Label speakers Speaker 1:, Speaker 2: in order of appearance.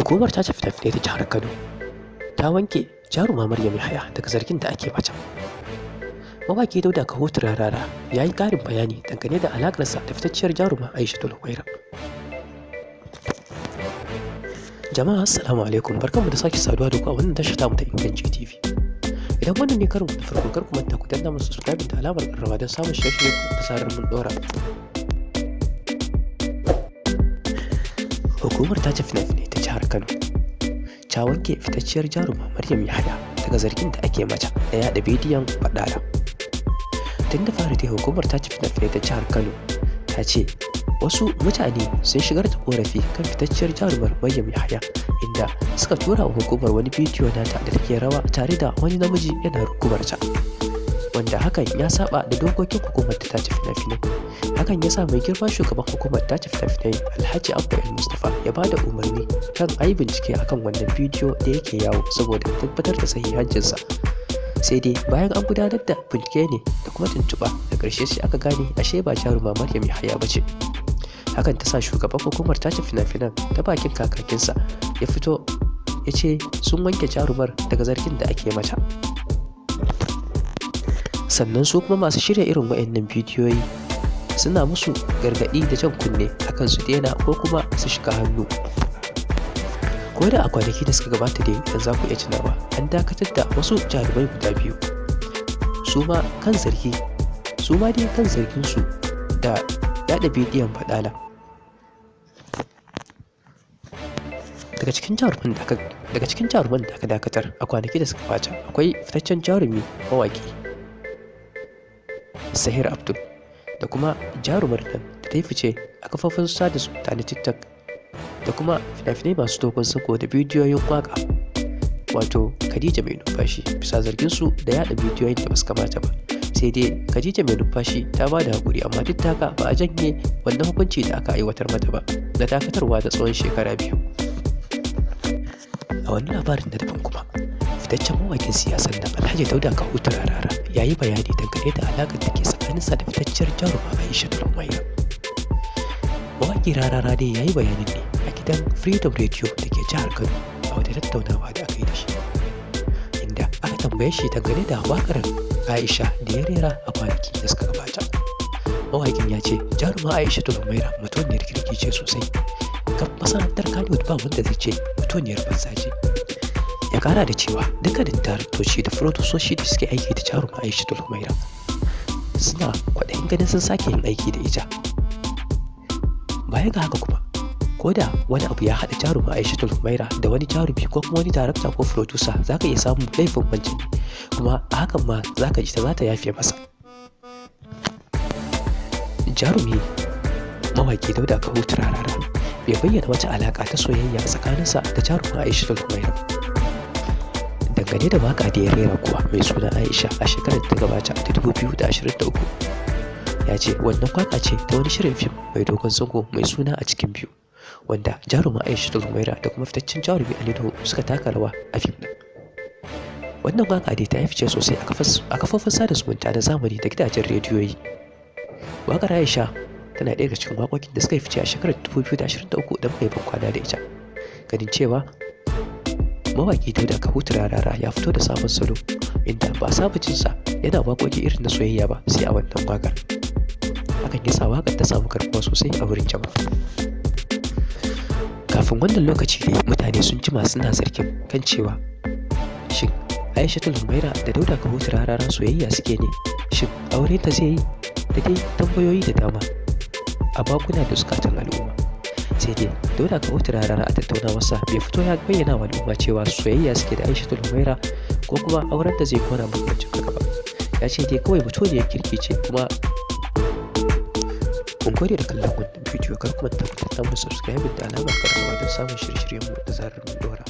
Speaker 1: Hukumar tace fina-finai ta jihar Kano ta wanke jaruma Maryam Yahaya daga zargin da ake mata. Mawaƙi Dauda Kaho Turarara ya yi ƙarin bayani dangane da alaƙarsa da fitacciyar jaruma Aishatul Humaira. Jama'a assalamu alaikum, barkanmu da sake saduwa da ku a wannan tashar tamu ta Inganci TV. Idan wannan ne karin ku na farko, kar ku manta ku danna mana subscribe da alamar ƙararrawa don samun shirye-shirye da zarar mun ɗora. Hukumar tace fina-finai ta jihar Kano ta wanke fitacciyar jaruma Maryam Yahaya daga zargin da ake mata da yaɗa bidiyon baɗala. Tun da fari dai hukumar tace fina-finai ta jihar Kano ta ce wasu mutane sun shigar da korafi kan fitacciyar jarumar Maryam Yahaya, inda suka tura wa hukumar wani bidiyo nata da take rawa tare da wani namiji yana rukubarta, wanda hakan ya saba da dokokin hukumar ta tace fina-finai. Hakan ya sa mai girma shugaban hukumar tace fina-finai Alhaji Abba El-Mustapha ya ba da umarni kan a yi bincike akan wannan bidiyo da yake yawo saboda tabbatar da sahihancinsa. Sai dai bayan an gudanar da bincike ne da kuma tuntuɓa, da ƙarshe sai aka gane ashe ba jaruma Maryam Yahaya ba ce. Hakan ta sa shugaban hukumar tace fina-finan ta bakin kakakinsa ya fito ya ce sun wanke jarumar daga zargin da ake mata. Sannan su kuma masu shirya irin waɗannan bidiyoyi suna musu gargaɗi da jan kunne akan su daina ko kuma su shiga hannu. Ko da a kwanaki da suka gabata dai, idan za ku iya tunawa, an dakatar da wasu jarumai guda biyu su ma kan zarginsu da yaɗa bidiyon faɗala. Daga cikin jaruman da aka dakatar a kwanaki da suka gabata akwai fitaccen jarumi mawaƙi Sahir Abdul da kuma jarumar nan da ta yi fice a kafofin sada zumunta na TikTok da kuma fina-finai masu dogon zango da bidiyoyin waƙa, wato Khadija Mai Numfashi, bisa zargin su da yaɗa bidiyoyin da basu kamata ba. Sai dai Khadija Mai Numfashi ta ba da haƙuri, amma duk da haka ba a janye wannan hukunci da aka aiwatar mata ba na dakatarwa da tsawon shekara 2. A wani labarin da daban kuma, fitaccen mawaƙin siyasar nan Alhaji Dauda Kaho Turarara ya yi bayani dangane da alaƙar da ke tsakaninsa da fitacciyar jaruma Aishatul Humaira. Mawaƙi Rarara dai ya yi bayanin ne a gidan Freedom Radio da ke jihar Kano a wata tattaunawa da aka yi da shi, inda aka tambaye shi dangane da waƙar Aisha da ya rera a kwanaki da suka gabata. Mawaƙin ya ce jaruma Aishatul Humaira mutuniyar kirki ce sosai, kan masana'antar Kannywood ba wanda zai ce mutuniyar banza ce. Ya kara da cewa dukkanin daraktoci da furodusoshi da suke aiki da jaruma Aishatul Humaira suna kwaɗayin ganin sun sake yin aiki da ita. Baya ga haka kuma, ko da wani abu ya haɗa jaruma Aishatul Humaira da wani jarumi ko kuma wani darakta ko furodusa, za ka iya samun laifin wancan ne, kuma a hakan ma za ka ji ta za ta yafe masa. Jarumi mawaƙi Dauda Kaho Turarara bai bayyana wata alaƙa ta soyayya tsakaninsa da jaruma Aishatul Humaira. Dangane da waƙa da ya rera kuwa mai suna Aisha a shekarar da ta gabata ta 2023, ya ce wannan waƙa ce ta wani shirin fim mai dogon zango mai suna A Cikin Biyu, wanda jaruma Aishatul Humaira da kuma fitaccen jarumi Ali Nuhu suka taka rawa a fim ɗin. Wannan waƙa dai ta yi fice sosai a kafofin sada zumunta na zamani da gidajen rediyoyi. Waƙar Aisha tana ɗaya daga cikin waƙoƙin da suka yi fice a shekarar 2023 da muka yi bankwana da ita, ganin cewa mawaƙi Dauda Kaho Turarara ya fito da sabon salo, inda ba a saba jinsa yana waƙoƙi irin na soyayya ba sai a wannan waƙar. Hakan ya sa waƙar ta samu karɓuwa sosai a wurin jama'a. Kafin wannan lokaci ne mutane sun jima suna zargin kan cewa shin Aishatul Humaira da Dauda Kaho Turarara soyayya suke ne, shin aure ta zai yi, da dai tambayoyi da dama a bakuna da zukatan al'umma. Sai dai Dauda Kaho Turarara a tattaunawarsa bai fito ya bayyana wa al'umma cewa soyayya suke da Aishatul Humaira ko kuma auren da zai kona bambancin haka ba. Ya ce dai kawai mutuniyar kirki ce. Kuma mun gode da kallon wannan bidiyo, kar kuma ta ku danna subscribe da alamar ƙararrawa don samun shirye-shiryenmu da zarar mun ɗora.